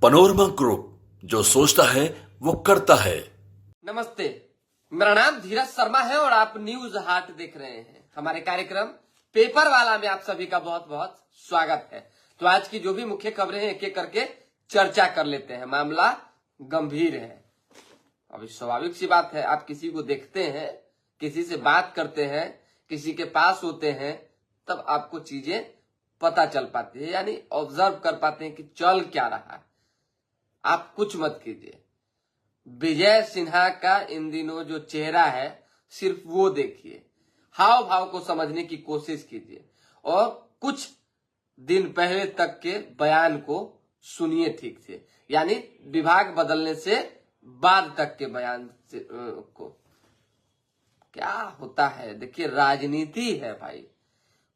Panorama group, जो सोचता है वो करता है। नमस्ते, मेरा नाम धीरज शर्मा है और आप न्यूज हाट देख रहे हैं। हमारे कार्यक्रम पेपर वाला में आप सभी का बहुत बहुत स्वागत है। तो आज की जो भी मुख्य खबरें हैं एक एक करके चर्चा कर लेते हैं। मामला गंभीर है। अभी स्वाभाविक सी बात है, आप किसी को देखते हैं, किसी से बात करते हैं, किसी के पास होते हैं, तब आपको चीजें पता चल पाती है, यानी ऑब्जर्व कर पाते हैं कि चल क्या रहा है। आप कुछ मत कीजिए, विजय सिन्हा का इन दिनों जो चेहरा है सिर्फ वो देखिए, हाव भाव को समझने की कोशिश कीजिए और कुछ दिन पहले तक के बयान को सुनिए ठीक से, यानी विभाग बदलने से बाद तक के बयान को। क्या होता है देखिए, राजनीति है भाई,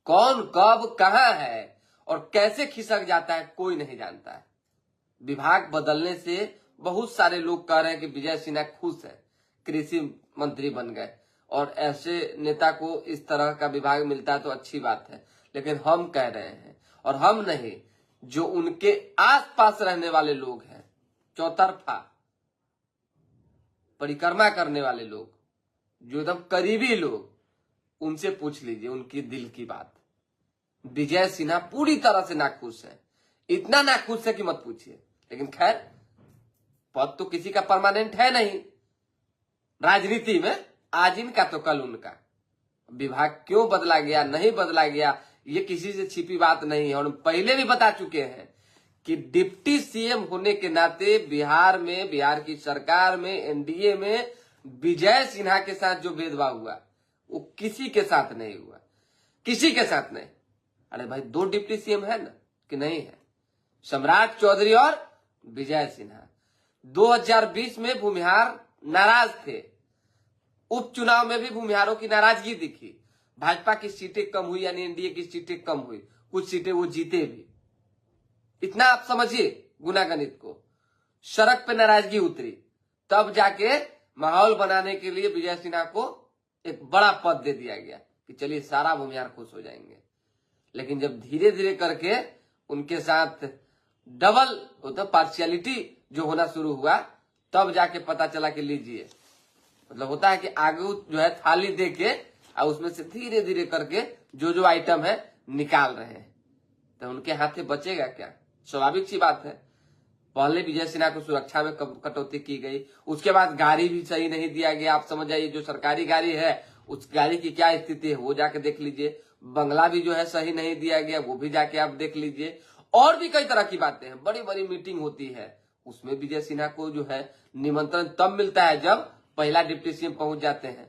कौन कब कहां है और कैसे खिसक जाता है कोई नहीं जानता है। विभाग बदलने से बहुत सारे लोग कह रहे हैं कि विजय सिन्हा खुश है, कृषि मंत्री बन गए, और ऐसे नेता को इस तरह का विभाग मिलता है तो अच्छी बात है। लेकिन हम कह रहे हैं, और हम नहीं, जो उनके आसपास रहने वाले लोग हैं, चौतरफा परिक्रमा करने वाले लोग, जो एकदम करीबी लोग, उनसे पूछ लीजिए उनकी दिल की बात। विजय सिन्हा पूरी तरह से नाखुश है, इतना नाखुश है कि मत पूछिए। लेकिन खैर, पद तो किसी का परमानेंट है नहीं राजनीति में, आज इनका तो कल उनका। विभाग क्यों बदला गया, नहीं बदला गया, ये किसी से छिपी बात नहीं है। और पहले भी बता चुके हैं कि डिप्टी सीएम होने के नाते बिहार में, बिहार की सरकार में, एनडीए में विजय सिन्हा के साथ जो भेदभाव हुआ वो किसी के साथ नहीं हुआ, किसी के साथ नहीं। अरे भाई, दो डिप्टी सीएम है ना, कि नहीं है? सम्राट चौधरी और विजय सिन्हा। 2020 में भूमिहार नाराज थे, उपचुनाव में भी भूमिहारों की नाराजगी दिखी, भाजपा की सीटें कम हुई, यानी एनडीए की सीटें कम हुई, कुछ सीटें वो जीते भी। इतना आप समझिए गुनागणित को। सड़क पे नाराजगी उतरी, तब जाके माहौल बनाने के लिए विजय सिन्हा को एक बड़ा पद दे दिया गया कि चलिए सारा भूमिहार खुश हो जाएंगे। लेकिन जब धीरे धीरे करके उनके साथ डबल पार्शियलिटी जो होना शुरू हुआ, तब जाके पता चला कि लीजिए, मतलब होता है कि आगे जो है थाली दे के और उसमें से धीरे धीरे करके जो जो आइटम है निकाल रहे हैं, तो उनके हाथ में बचेगा क्या? स्वाभाविक सी बात है। पहले विजय सिन्हा को सुरक्षा में कटौती की गई, उसके बाद गाड़ी भी सही नहीं दिया गया। आप समझ जाइए, जो सरकारी गाड़ी है उस गाड़ी की क्या स्थिति है वो जाके देख लीजिए। बंगला भी जो है सही नहीं दिया गया, वो भी जाके आप देख लीजिए। और भी कई तरह की बातें हैं, बड़ी बड़ी मीटिंग होती है, उसमें विजय सिन्हा को जो है निमंत्रण तब मिलता है जब पहला डिप्टी सीएम पहुंच जाते हैं,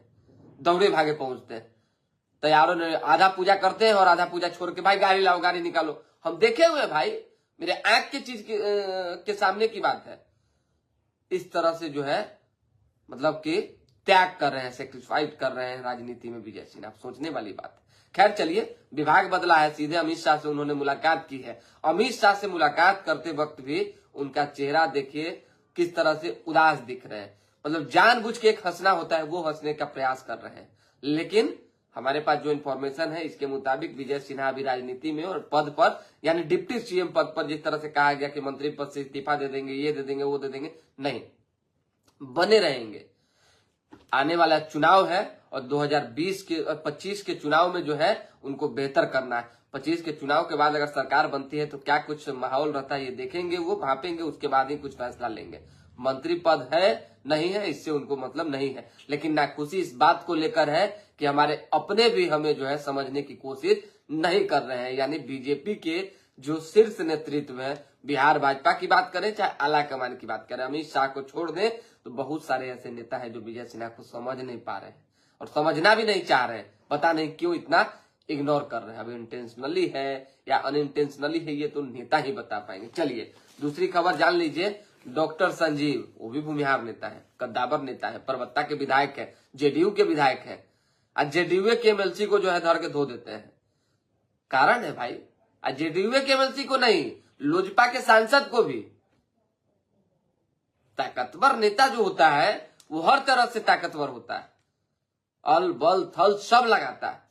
दौड़े भागे पहुंचते हैं। तैयारों ने आधा पूजा करते हैं और आधा पूजा छोड़ के भाई गाड़ी लाओ, गाड़ी निकालो। हम देखे हुए भाई, मेरे आंख की चीज के सामने की बात है। इस तरह से जो है मतलब कि त्याग कर रहे हैं, सेक्रीफाइस कर रहे हैं राजनीति में विजय सिन्हा। सोचने वाली बात है। खैर चलिए, विभाग बदला है, सीधे अमित शाह से उन्होंने मुलाकात की है। अमित शाह से मुलाकात करते वक्त भी उनका चेहरा देखिए किस तरह से उदास दिख रहे हैं, मतलब जानबूझ के एक हंसना होता है वो हंसने का प्रयास कर रहे हैं। लेकिन हमारे पास जो इन्फॉर्मेशन है इसके मुताबिक विजय सिन्हा अभी राजनीति में और पद पर, यानी डिप्टी सीएम पद पर, जिस तरह से कहा गया कि मंत्री पद से इस्तीफा दे देंगे, ये दे देंगे, वो दे देंगे, नहीं, बने रहेंगे। आने वाला चुनाव है और 2020 के 25 के चुनाव में जो है उनको बेहतर करना है। 25 के चुनाव के बाद अगर सरकार बनती है तो क्या कुछ माहौल रहता है ये देखेंगे, वो भापेंगे, उसके बाद ही कुछ फैसला लेंगे। मंत्री पद है नहीं है इससे उनको मतलब नहीं है, लेकिन नाखुशी इस बात को लेकर है कि हमारे अपने भी हमें जो है समझने की कोशिश नहीं कर रहे हैं। यानी बीजेपी के जो शीर्ष नेतृत्व है, बिहार भाजपा की बात करें चाहे आला कमान की बात करें, अमित शाह को छोड़ दें तो बहुत सारे ऐसे नेता है जो विजय सिन्हा को समझ नहीं पा रहे हैं और समझना भी नहीं चाह रहे हैं। पता नहीं क्यों इतना इग्नोर कर रहे हैं। अब इंटेंशनली है या अनइंटेंशनली है ये तो नेता ही बता पाएंगे। चलिए दूसरी खबर जान लीजिए। डॉक्टर संजीव, वो भी भूमिहार नेता है, कद्दावर नेता है, परबत्ता के विधायक है, जेडीयू के विधायक है, आज जेडीयू के एमएलसी को जो है धर के धो देते हैं। कारण है भाई, आज जेडीयू के एमएलसी को नहीं, लोजपा के सांसद को भी। ताकतवर नेता जो होता है वो हर तरह से ताकतवर होता है, अल बल थल सब लगाता है,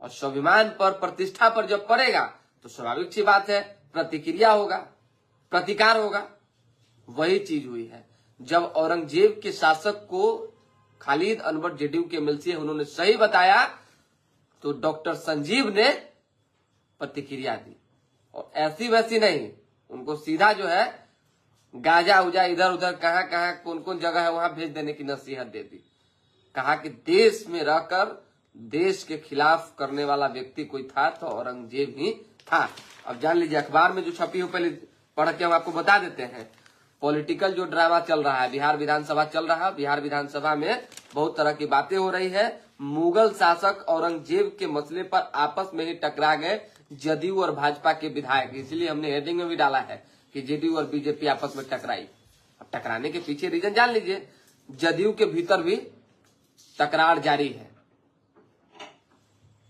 और स्वाभिमान पर, प्रतिष्ठा पर जब पड़ेगा तो स्वाभाविक सी बात है प्रतिक्रिया होगा, प्रतिकार होगा। वही चीज हुई है। जब औरंगजेब के शासक को खालिद अनवर जेडीयू के एमएलसी है उन्होंने सही बताया तो डॉक्टर संजीव ने प्रतिक्रिया दी, और ऐसी वैसी नहीं, उनको सीधा जो है गाजा उजा इधर उधर कहां कहां कौन कौन जगह है वहां भेज देने की नसीहत दे दी। कहा कि देश में रहकर देश के खिलाफ करने वाला व्यक्ति कोई था तो औरंगजेब ही था। अब जान लीजिए अखबार में जो छपी हो पहले पढ़ के हम आपको बता देते हैं। पॉलिटिकल जो ड्रामा चल रहा है, बिहार विधानसभा चल रहा है, बिहार विधानसभा में बहुत तरह की बातें हो रही है। मुगल शासक औरंगजेब के मसले पर आपस में ही टकरा गए जदयू और भाजपा के विधायक, इसलिए हमने हेडिंग में भी डाला है कि जेडीयू और बीजेपी आपस में टकराई। अब टकराने के पीछे रीजन जान लीजिए, जदयू के भीतर भी तकरार जारी है,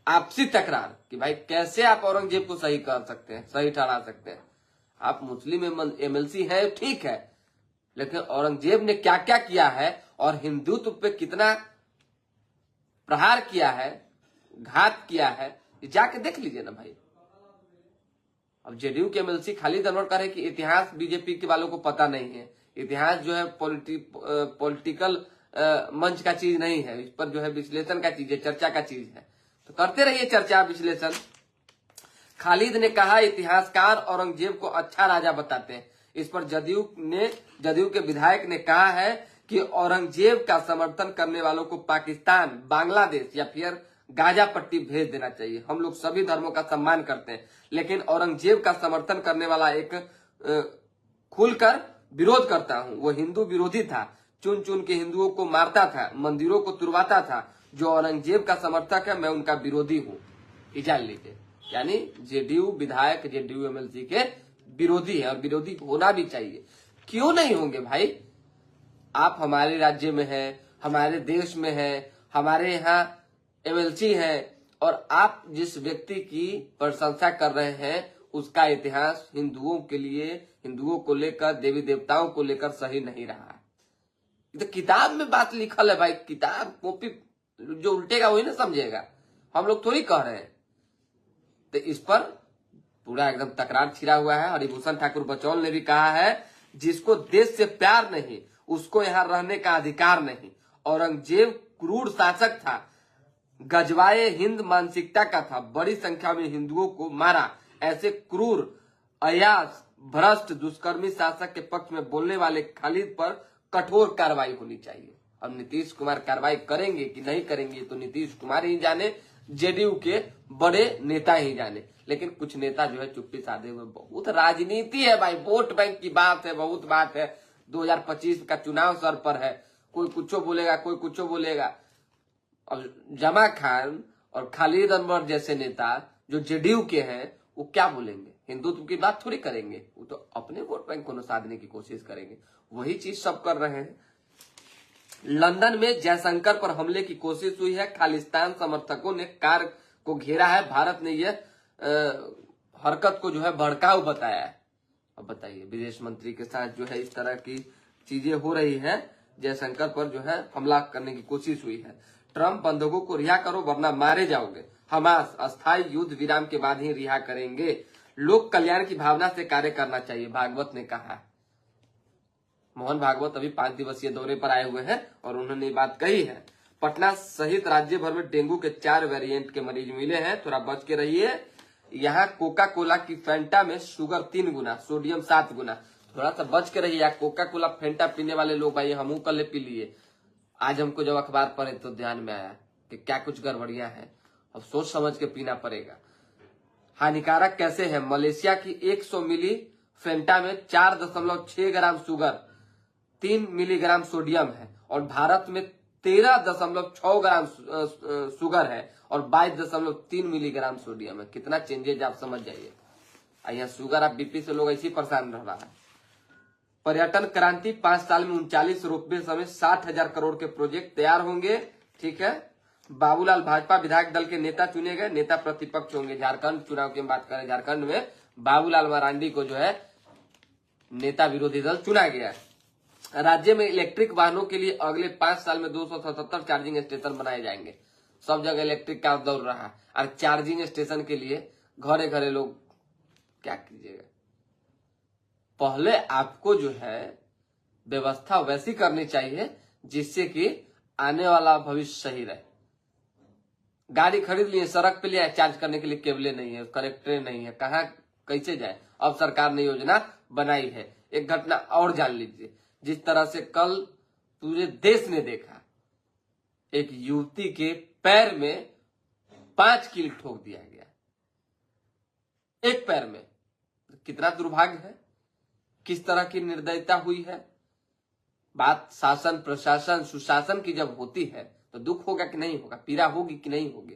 आपसी तकरार कि भाई कैसे आप औरंगजेब को सही कर सकते हैं, सही ठहरा सकते हैं। आप मुस्लिम एमएलसी है ठीक है, लेकिन औरंगजेब ने क्या क्या किया है और हिंदुत्व पे कितना प्रहार किया है, घात किया है, जाके देख लीजिए ना भाई। अब जेडीयू के एमएलसी खालिद अनवर कह रहे कि इतिहास बीजेपी के वालों को पता नहीं है, इतिहास जो है पॉलिटिकल मंच का चीज नहीं है, इस पर जो है विश्लेषण का चीज है, चर्चा का चीज है, तो करते रहिए चर्चा विश्लेषण। खालिद ने कहा इतिहासकार औरंगजेब को अच्छा राजा बताते हैं। इस पर जदयू के विधायक ने कहा है कि औरंगजेब का समर्थन करने वालों को पाकिस्तान, बांग्लादेश या फिर गाजा पट्टी भेज देना चाहिए। हम लोग सभी धर्मों का सम्मान करते हैं, लेकिन औरंगजेब का समर्थन करने वाला एक खुलकर विरोध करता हूं, वो हिंदू विरोधी था, चुन चुन के हिंदुओं को मारता था, मंदिरों को तुड़वाता था। जो औरंगजेब का समर्थक है मैं उनका विरोधी हूं, ये जान लीजिए। यानी जेडीयू विधायक जेडीयू एमएलसी के विरोधी है और विरोधी होना भी चाहिए। क्यों नहीं होंगे भाई? आप हमारे राज्य में हैं, हमारे देश में हैं, हमारे यहाँ एमएलसी हैं, और आप जिस व्यक्ति की प्रशंसा कर रहे हैं उसका इतिहास हिंदुओं के लिए, हिंदुओं को लेकर, देवी देवताओं को लेकर सही नहीं रहा है। तो किताब में बात लिखल है भाई, किताब कॉपी जो उल्टेगा वही ना समझेगा, हम लोग थोड़ी कह रहे हैं। तो इस पर पूरा एकदम तकरार छिड़ा हुआ है। हरिभूषण ठाकुर बचौल ने भी कहा है जिसको देश से प्यार नहीं उसको यहाँ रहने का अधिकार नहीं। औरंगजेब क्रूर शासक था, गजवाए हिंद मानसिकता का था, बड़ी संख्या में हिंदुओं को मारा। ऐसे क्रूर, अयास, भ्रष्ट, दुष्कर्मी शासक के पक्ष में बोलने वाले खालिद पर कठोर कार्रवाई होनी चाहिए। अब नीतीश कुमार कार्रवाई करेंगे कि नहीं करेंगे तो नीतीश कुमार ही जाने, जेडीयू के बड़े नेता ही जाने। लेकिन कुछ नेता जो है चुप्पी साधे हुए, बहुत राजनीति है भाई, वोट बैंक की बात है, बहुत बात है। 2025 का चुनाव सर पर है, कोई कुछो बोलेगा, कोई कुछो बोलेगा। अब जमा खान और खालिद अनवर जैसे नेता जो जेडीयू के हैं वो क्या बोलेंगे? हिंदुत्व की बात थोड़ी करेंगे, वो तो अपने वोट बैंक को साधने की कोशिश करेंगे। वही चीज सब कर रहे हैं। लंदन में जयशंकर पर हमले की कोशिश हुई है, खालिस्तान समर्थकों ने कार को घेरा है, भारत ने यह हरकत को जो है भड़काऊ बताया है। अब बताइए, विदेश मंत्री के साथ जो है इस तरह की चीजें हो रही है, जयशंकर पर जो है हमला करने की कोशिश हुई है। ट्रंप बंधकों को रिहा करो वरना मारे जाओगे। हमास अस्थायी युद्ध विराम के बाद ही रिहा करेंगे। लोक कल्याण की भावना से कार्य करना चाहिए, भागवत ने कहा। मोहन भागवत अभी 5 दिवसीय दौरे पर आए हुए हैं और उन्होंने ये बात कही है। पटना सहित राज्य भर में डेंगू के 4 वेरिएंट के मरीज मिले हैं, थोड़ा बच के रहिए। यहाँ कोका कोला की फेंटा में शुगर 3 गुना, सोडियम 7 गुना, थोड़ा सा बच के रहिए। कोका कोला फेंटा पीने वाले लोग भाई, हम कल पी लिए, आज हमको जब अखबार पढ़े तो ध्यान में आया कि क्या कुछ गड़बड़ियां हैं। अब सोच समझ के पीना पड़ेगा। हानिकारक कैसे है? मलेशिया की 100 मिली फेंटा में 4.6 ग्राम शुगर, 3 मिलीग्राम सोडियम है, और भारत में 13.6 ग्राम शुगर है और 22.3 मिलीग्राम सोडियम है। कितना चेंजेज आप समझ जाइए। यहाँ शुगर आप बीपी से लोग ऐसे ही परेशान रह रहा है। पर्यटन क्रांति 5 साल में 39 रोपवे समेत 60,000 करोड़ के प्रोजेक्ट तैयार होंगे। ठीक है। बाबूलाल भाजपा विधायक दल के नेता चुने गए, नेता प्रतिपक्ष होंगे। झारखंड चुनाव की हम बात करें, झारखंड में बाबूलाल मरांडी को जो है नेता विरोधी दल चुना गया है। राज्य में इलेक्ट्रिक वाहनों के लिए अगले 5 साल में 277 चार्जिंग स्टेशन बनाए जाएंगे। सब जगह इलेक्ट्रिक कार दौड़ रहा है और चार्जिंग स्टेशन के लिए घरे घरे लोग क्या कीजिएगा। पहले आपको जो है व्यवस्था वैसी करनी चाहिए जिससे कि आने वाला भविष्य सही रहे। गाड़ी खरीद लिए, सड़क पे लिया, चार्ज करने के लिए केबले नहीं है, कनेक्टर नहीं है, कहाँ कैसे जाए। अब सरकार ने योजना बनाई है। एक घटना और जान लीजिए, जिस तरह से कल पूरे देश ने देखा, एक युवती के पैर में 5 कील ठोक दिया गया, एक पैर में। कितना दुर्भाग्य है, किस तरह की निर्दयता हुई है। बात शासन, प्रशासन, सुशासन की जब होती है तो दुख होगा कि नहीं होगा, पीड़ा होगी कि नहीं होगी।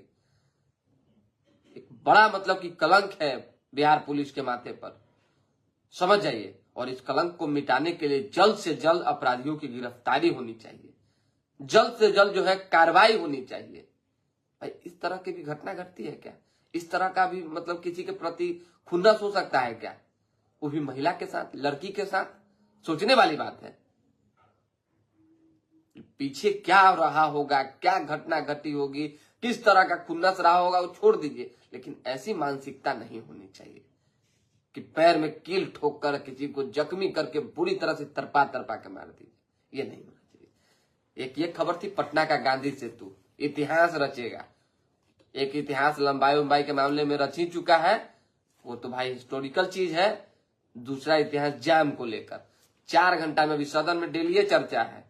एक बड़ा मतलब कि कलंक है बिहार पुलिस के माथे पर, समझ जाइए। और इस कलंक को मिटाने के लिए जल्द से जल्द अपराधियों की गिरफ्तारी होनी चाहिए, जल्द से जल्द जो है कार्रवाई होनी चाहिए। भाई इस तरह की भी घटना घटती है क्या? इस तरह का भी मतलब किसी के प्रति खुन्नस हो सकता है क्या? वो भी महिला के साथ, लड़की के साथ। सोचने वाली बात है। पीछे क्या रहा होगा, क्या घटना घटी होगी, किस तरह का खुन्नस रहा होगा, वो छोड़ दीजिए, लेकिन ऐसी मानसिकता नहीं होनी चाहिए कि पैर में कील ठोक कर किसी को जख्मी करके बुरी तरह से तरपा के मार दीजिए। ये नहीं होना चाहिए। एक ये खबर थी पटना का गांधी सेतु, इतिहास रचेगा। एक इतिहास लंबाई के मामले में रच ही चुका है, वो तो भाई हिस्टोरिकल चीज है। दूसरा इतिहास जाम को लेकर 4 घंटा में भी सदन में डेली चर्चा है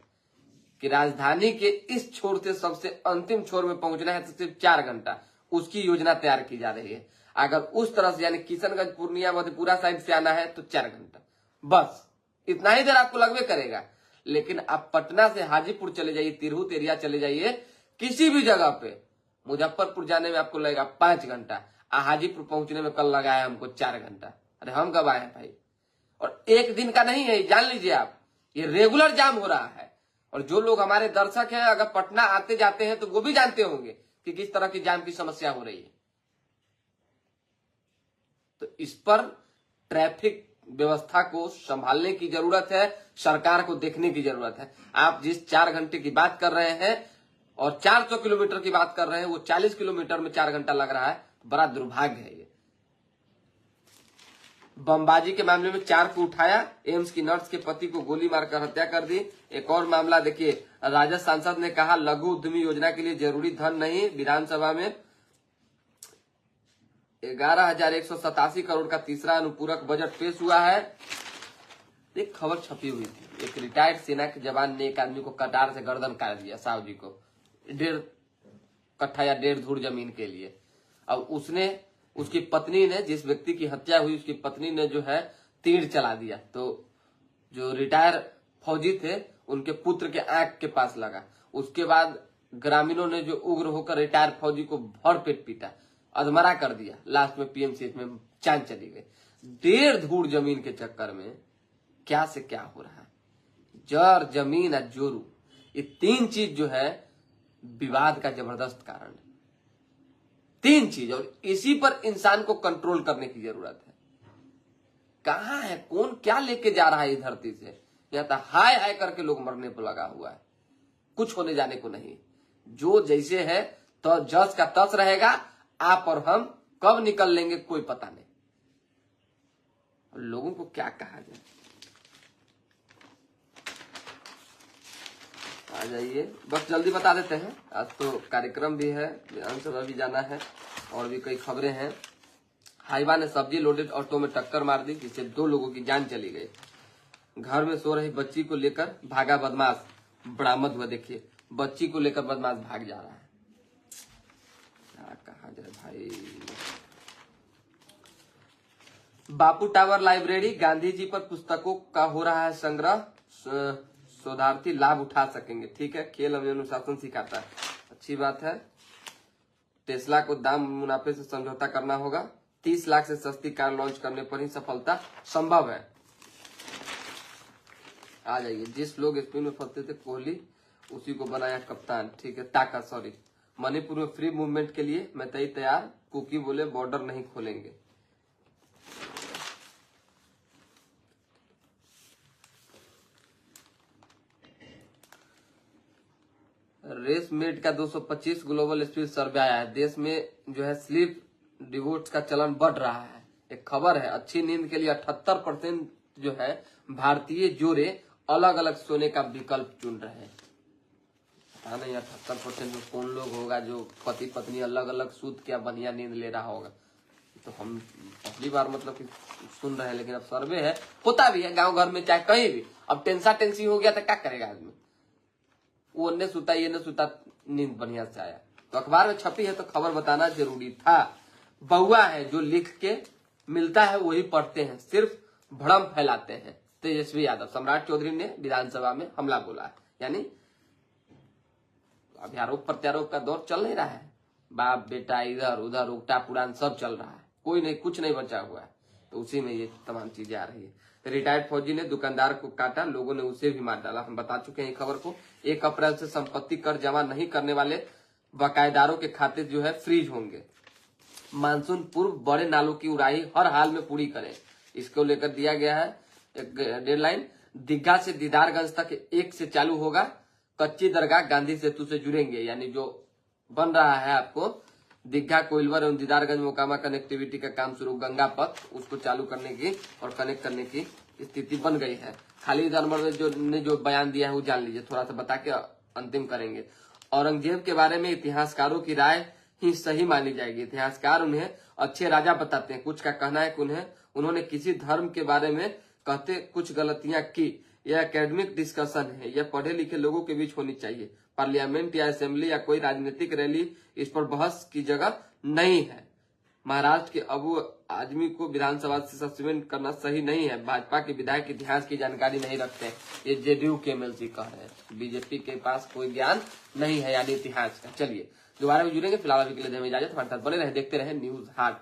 कि राजधानी के इस छोर से सबसे अंतिम छोर में पहुंचना है तो सिर्फ 4 घंटा, उसकी योजना तैयार की जा रही है। अगर उस तरह से यानी किशनगंज, पूर्णिया, मधेपुरा साइड से आना है तो 4 घंटा, बस इतना ही देर आपको लगभग करेगा। लेकिन आप पटना से हाजीपुर चले जाइए, तिरहुत एरिया चले जाइए, किसी भी जगह पे, मुजफ्फरपुर जाने में आपको लगेगा 5 घंटा, हाजीपुर पहुंचने में कल लगा है हमको 4 घंटा। अरे हम कब आए हैं भाई? और एक दिन का नहीं है, जान लीजिए आप, ये रेगुलर जाम हो रहा है। और जो लोग हमारे दर्शक हैं, अगर पटना आते जाते हैं तो वो भी जानते होंगे कि किस तरह की जाम की समस्या हो रही है। तो इस पर ट्रैफिक व्यवस्था को संभालने की जरूरत है, सरकार को देखने की जरूरत है। आप जिस 4 घंटे की बात कर रहे हैं और 400 किलोमीटर की बात कर रहे हैं, वो 40 किलोमीटर में 4 घंटा लग रहा है, बड़ा दुर्भाग्य है ये। बमबाजी के मामले में 4 को उठाया, एम्स की नर्स के पति को गोली मारकर हत्या कर दी। एक और मामला देखिए, राजद सांसद ने कहा लघु उद्यमी योजना के लिए जरूरी धन नहीं। विधानसभा में 11,187 करोड़ का तीसरा अनुपूरक बजट पेश हुआ है। एक खबर छपी हुई थी, एक रिटायर्ड सेना के जवान ने एक आदमी को कटार से गर्दन काट दिया, साहु जी को, 1.5 कट्ठा या 1.5 धूर जमीन के लिए। अब उसकी पत्नी ने, जिस व्यक्ति की हत्या हुई, उसकी पत्नी ने जो है तीर चला दिया, तो जो रिटायर फौजी थे उनके पुत्र के आंख के पास लगा। उसके बाद ग्रामीणों ने जो उग्र होकर रिटायर फौजी को भर पेट पीटा, अधमरा कर दिया, लास्ट में पीएमसीएच में जान चली गई। 1.5 धूर जमीन के चक्कर में क्या से क्या हो रहा है। जर, जमीन और जोरू, ये 3 चीज जो है विवाद का जबरदस्त कारण है। 3 चीज, और इसी पर इंसान को कंट्रोल करने की जरूरत है। कहां है, कौन क्या लेके जा रहा है इस धरती से? या तो हाय हाय करके लोग मरने पर लगा हुआ है, कुछ होने जाने को नहीं। जो जैसे है तो जस का तस रहेगा। आप और हम कब निकल लेंगे कोई पता नहीं। लोगों को क्या कहा जाए। आ जाइए, बस जल्दी बता देते हैं, आज तो कार्यक्रम भी है, विधानसभा भी जाना है और भी कई खबरें हैं। हाईवा ने सब्जी लोडेड ऑटो में टक्कर मार दी, जिससे 2 लोगों की जान चली गई। घर में सो रही बच्ची को लेकर भागा बदमाश, बरामद हुआ। देखिए, बच्ची को लेकर बदमाश भाग जा रहा है, क्या कहा जाए भाई। बापू टावर लाइब्रेरी, गांधी जी पर पुस्तकों का हो रहा है संग्रह, शोधार्थी लाभ उठा सकेंगे। ठीक है, खेल हमें अनुशासन सिखाता है, अच्छी बात है। टेस्ला को दाम मुनाफे से समझौता करना होगा, 30 लाख से सस्ती कार लॉन्च करने पर ही सफलता संभव है। आ जाइए, जिस लोग स्पिन में फंसते थे कोहली, उसी को बनाया कप्तान। ठीक है, ताका, सॉरी। मणिपुर में फ्री मूवमेंट के लिए मैं तैयार, कुकी बोले बॉर्डर नहीं खोलेंगे। रेसमेट का 225 ग्लोबल स्पीड सर्वे आया है। देश में जो है स्लीप डिवोर्स का चलन बढ़ रहा है। एक खबर है, अच्छी नींद के लिए 78% जो है भारतीय जोड़े अलग अलग सोने का विकल्प चुन रहे हैं। पता नहीं 78% में कौन लोग होगा जो पति पत्नी अलग अलग सूत क्या बढ़िया नींद ले रहा होगा। तो हम पहली बार मतलब कि सुन रहे हैं, लेकिन अब सर्वे है, होता भी है गांव घर में चाहे कहीं भी। अब टेंसी हो गया तो क्या करेगा आदमी, वो ने सुता ये ने सुता, नींद बढ़िया से आया। तो अखबार में छपी है तो खबर बताना जरूरी था। बउआ है जो लिख के मिलता है वही पढ़ते हैं, सिर्फ भ्रम फैलाते हैं। तेजस्वी यादव, सम्राट चौधरी ने विधानसभा में हमला बोला है। यानी अभी आरोप प्रत्यारोप का दौर चल नहीं रहा है, बाप बेटा इधर उधर उल्टा पुरान सब चल रहा है, कोई नहीं कुछ नहीं बचा हुआ है। तो उसी में ये तमाम चीजें आ रही है। रिटायर्ड फौजी ने दुकानदार को काटा, लोगों ने उसे भी मार डाला। हम बता चुके हैं खबर को। 1 अप्रैल से संपत्ति कर जमा नहीं करने वाले बकायेदारों के खाते जो है फ्रीज होंगे। मानसून पूर्व बड़े नालों की उड़ाई हर हाल में पूरी करें, इसको लेकर दिया गया है एक डेडलाइन। दीघा से दीदारगंज तक 1 से चालू होगा। कच्ची दरगाह गांधी सेतु से जुड़ेंगे, यानी जो बन रहा है आपको दीघा कोइलवर एवं दीदारगंज मोकामा कनेक्टिविटी का काम शुरू, गंगा पथ उसको चालू करने की और कनेक्ट करने की स्थिति बन गई है। खालिद अनवर ने जो बयान दिया है वो जान लीजिए, थोड़ा सा बता के अंतिम करेंगे। औरंगजेब के बारे में इतिहासकारों की राय ही सही मानी जाएगी। इतिहासकार उन्हें अच्छे राजा बताते हैं। कुछ का कहना है कि उन्होंने किसी धर्म के बारे में कहते कुछ गलतियां की। यह एकेडमिक डिस्कशन है, यह पढ़े लिखे लोगों के बीच होनी चाहिए। पार्लियामेंट या असेंबली या कोई राजनीतिक रैली इस पर बहस की जगह नहीं है। महाराष्ट्र के अबू आजमी को विधानसभा से सस्पेंड करना सही नहीं है। भाजपा के विधायक इतिहास की जानकारी नहीं रखते, ये जेडीयू के एमएलसी कह रहे हैं। बीजेपी के पास कोई ज्ञान नहीं है यानी इतिहास का। चलिए दोबारा भी जुड़ेंगे, फिलहाल अभी के लिए दें इजाजत। हमारे साथ बने रहे, देखते रहे न्यूज हाट।